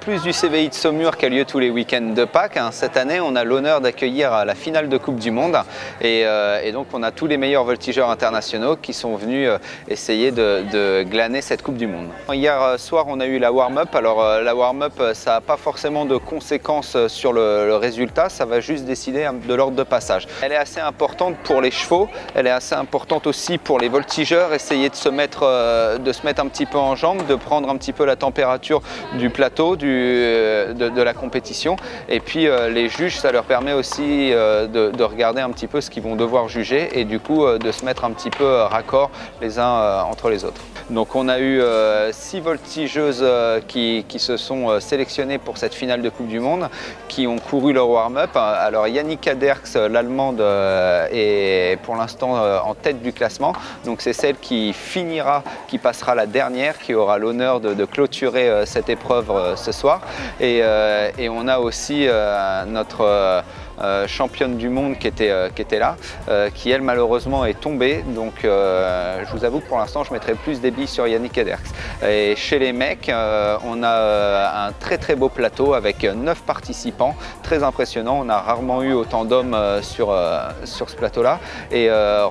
plus du CVI de Saumur qui a lieu tous les week-ends de Pâques, cette année on a l'honneur d'accueillir la finale de Coupe du Monde et donc on a tous les meilleurs voltigeurs internationaux qui sont venus essayer de glaner cette Coupe du Monde. Hier soir on a eu la warm-up. Alors la warm-up ça n'a pas forcément de conséquences sur le résultat, ça va juste décider de l'ordre de passage. Elle est assez importante pour les chevaux, elle est assez importante aussi pour les voltigeurs, essayer de se mettre un petit peu en jambes, de prendre un petit peu la température du plateau, de la compétition. Et puis les juges, ça leur permet aussi de regarder un petit peu ce qu'ils vont devoir juger et du coup de se mettre un petit peu raccord les uns entre les autres. Donc on a eu 6 voltigeuses qui se sont sélectionnées pour cette finale de Coupe du Monde, qui ont couru leur warm-up. Alors Yannicka Derckx, l'allemande, est pour l'instant en tête du classement. Donc c'est celle qui finira, qui passera la dernière, qui aura l'honneur de clôturer cette épreuve ce soir. Et on a aussi notre championne du monde qui était là, qui elle malheureusement est tombée. Donc je vous avoue que pour l'instant je mettrai plus des billes sur Yannicka Derckx. Et chez les mecs, on a un très beau plateau avec 9 participants, très impressionnant. On a rarement eu autant d'hommes sur ce plateau-là. Et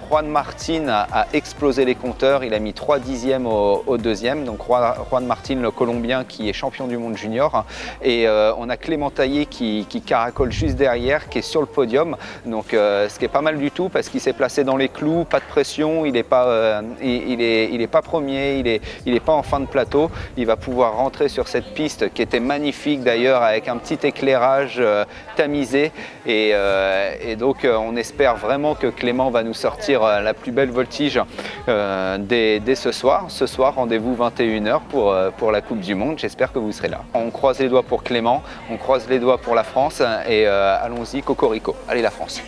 Juan Martin a explosé les compteurs, il a mis 3 dixièmes au deuxième. Donc Juan Martin, le Colombien, qui est champion du monde junior. Et on a Clément Taillé qui caracole juste derrière, qui est sur le podium, donc ce qui est pas mal du tout parce qu'il s'est placé dans les clous, pas de pression, il n'est pas, pas premier, il est pas en fin de plateau, il va pouvoir rentrer sur cette piste qui était magnifique d'ailleurs avec un petit éclairage tamisé et donc on espère vraiment que Clément va nous sortir la plus belle voltige dès ce soir. Ce soir, rendez-vous 21 h pour la Coupe du Monde, j'espère que vous serez là. On croise les doigts pour Clément, on croise les doigts pour la France et allons-y. Cocorico. Allez la France.